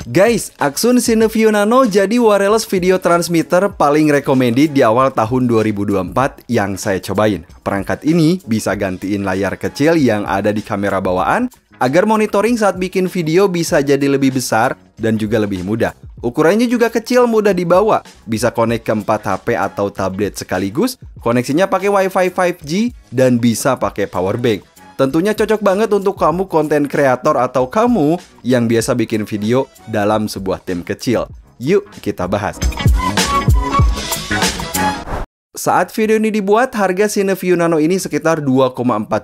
Guys, Asun Cineview Nano jadi wireless video transmitter paling recommended di awal tahun 2024 yang saya cobain. Perangkat ini bisa gantiin layar kecil yang ada di kamera bawaan agar monitoring saat bikin video bisa jadi lebih besar dan juga lebih mudah. Ukurannya juga kecil, mudah dibawa. Bisa connect ke 4 HP atau tablet sekaligus, koneksinya pakai Wi-Fi 5G, dan bisa pakai power bank. Tentunya cocok banget untuk kamu konten kreator atau kamu yang biasa bikin video dalam sebuah tim kecil. Yuk kita bahas. Saat video ini dibuat, harga Cineview Nano ini sekitar 2,4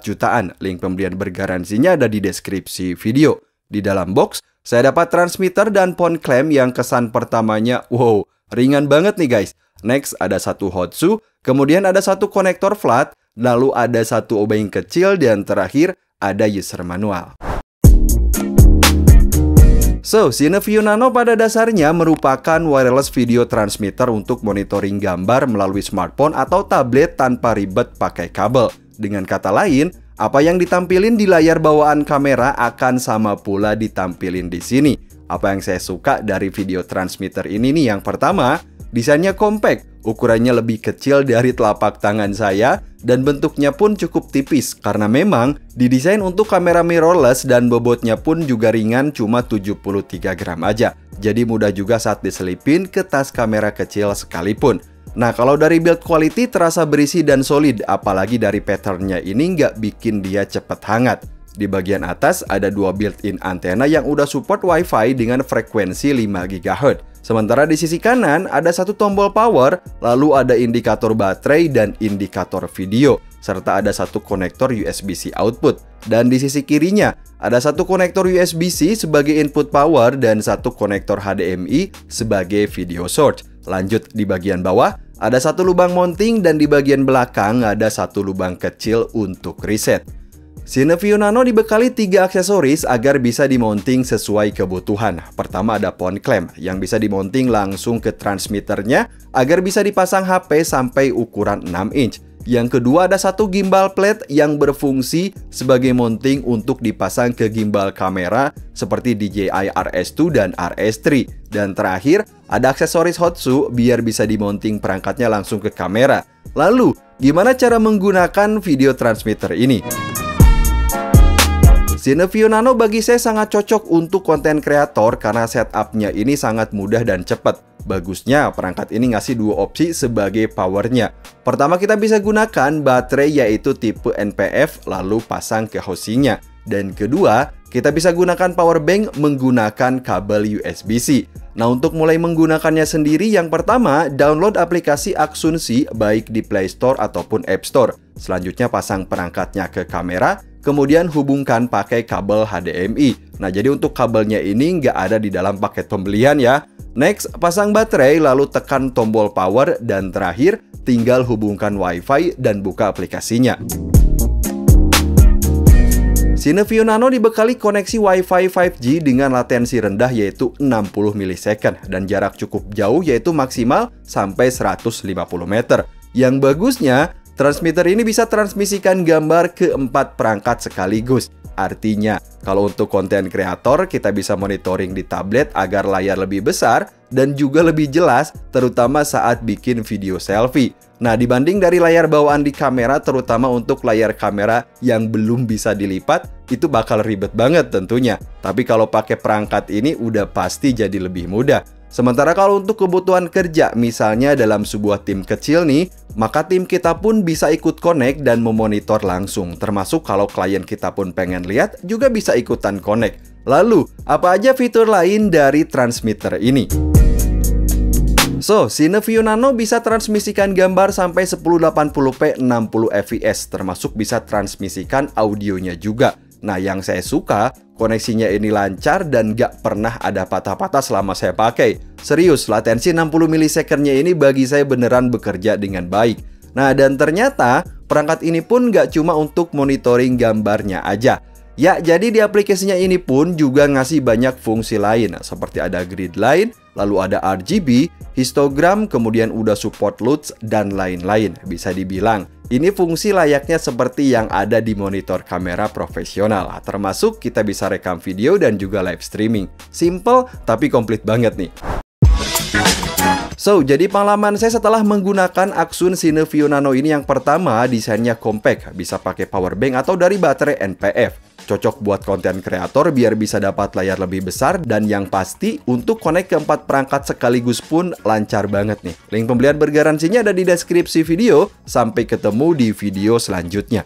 jutaan. Link pembelian bergaransinya ada di deskripsi video. Di dalam box, saya dapat transmitter dan phone clamp yang kesan pertamanya, wow, ringan banget nih guys. Next, ada satu hotsu, kemudian ada satu konektor flat, lalu ada satu obeng kecil, dan terakhir ada user manual. So, Cineview Nano pada dasarnya merupakan wireless video transmitter untuk monitoring gambar melalui smartphone atau tablet tanpa ribet pakai kabel. Dengan kata lain, apa yang ditampilin di layar bawaan kamera akan sama pula ditampilin di sini. Apa yang saya suka dari video transmitter ini nih, yang pertama, desainnya compact, ukurannya lebih kecil dari telapak tangan saya, dan bentuknya pun cukup tipis karena memang didesain untuk kamera mirrorless dan bobotnya pun juga ringan, cuma 73 gram aja. Jadi mudah juga saat diselipin ke tas kamera kecil sekalipun. Nah, kalau dari build quality terasa berisi dan solid, apalagi dari patternnya ini nggak bikin dia cepet hangat. Di bagian atas ada dua built-in antena yang udah support Wi-Fi dengan frekuensi 5 GHz. Sementara di sisi kanan ada satu tombol power, lalu ada indikator baterai dan indikator video, serta ada satu konektor USB-C output. Dan di sisi kirinya ada satu konektor USB-C sebagai input power dan satu konektor HDMI sebagai video source. Lanjut di bagian bawah ada satu lubang mounting dan di bagian belakang ada satu lubang kecil untuk reset. Cineview Nano dibekali 3 aksesoris agar bisa dimounting sesuai kebutuhan. Pertama ada phone clamp yang bisa dimounting langsung ke transmitternya agar bisa dipasang HP sampai ukuran 6 inch. Yang kedua ada satu gimbal plate yang berfungsi sebagai mounting untuk dipasang ke gimbal kamera seperti DJI RS2 dan RS3. Dan terakhir ada aksesoris hotsu biar bisa dimounting perangkatnya langsung ke kamera. Lalu gimana cara menggunakan video transmitter ini? Cineview Nano bagi saya sangat cocok untuk konten kreator karena setupnya ini sangat mudah dan cepat. Bagusnya perangkat ini ngasih dua opsi sebagai powernya. Pertama, kita bisa gunakan baterai yaitu tipe NPF lalu pasang ke housingnya. Dan kedua, kita bisa gunakan power bank menggunakan kabel USB-C. Nah, untuk mulai menggunakannya sendiri, yang pertama, download aplikasi Asunsi baik di Play Store ataupun App Store. Selanjutnya pasang perangkatnya ke kamera, kemudian hubungkan pakai kabel HDMI. Nah, jadi untuk kabelnya ini nggak ada di dalam paket pembelian ya. Next, pasang baterai, lalu tekan tombol power, dan terakhir tinggal hubungkan Wi-Fi dan buka aplikasinya. Cineview Nano dibekali koneksi Wi-Fi 5G dengan latensi rendah yaitu 60 millisecond dan jarak cukup jauh yaitu maksimal sampai 150 meter. Yang bagusnya, transmitter ini bisa transmisikan gambar ke 4 perangkat sekaligus. Artinya, kalau untuk konten kreator, kita bisa monitoring di tablet agar layar lebih besar dan juga lebih jelas, terutama saat bikin video selfie. Nah, dibanding dari layar bawaan di kamera, terutama untuk layar kamera yang belum bisa dilipat, itu bakal ribet banget tentunya. Tapi kalau pakai perangkat ini udah pasti jadi lebih mudah. Sementara kalau untuk kebutuhan kerja, misalnya dalam sebuah tim kecil nih, maka tim kita pun bisa ikut connect dan memonitor langsung. Termasuk kalau klien kita pun pengen lihat, juga bisa ikutan connect. Lalu, apa aja fitur lain dari transmitter ini? So, Cineview Nano bisa transmisikan gambar sampai 1080p 60 fps, termasuk bisa transmisikan audionya juga. Nah, yang saya suka, koneksinya ini lancar dan gak pernah ada patah-patah selama saya pakai. Serius, latensi 60 millisecond-nya ini bagi saya beneran bekerja dengan baik. Nah, dan ternyata perangkat ini pun gak cuma untuk monitoring gambarnya aja. Ya, jadi di aplikasinya ini pun juga ngasih banyak fungsi lain, seperti ada grid line, lalu ada RGB, histogram, kemudian udah support LUTs, dan lain-lain. Bisa dibilang, Ini fungsi layaknya seperti yang ada di monitor kamera profesional, termasuk kita bisa rekam video dan juga live streaming. Simple tapi komplit banget nih. So, jadi pengalaman saya setelah menggunakan Asus Cineview Nano ini yang pertama, desainnya compact, bisa pakai power bank atau dari baterai NPF. Cocok buat konten kreator biar bisa dapat layar lebih besar, dan yang pasti untuk connect ke 4 perangkat sekaligus pun lancar banget nih. Link pembelian bergaransinya ada di deskripsi video. Sampai ketemu di video selanjutnya.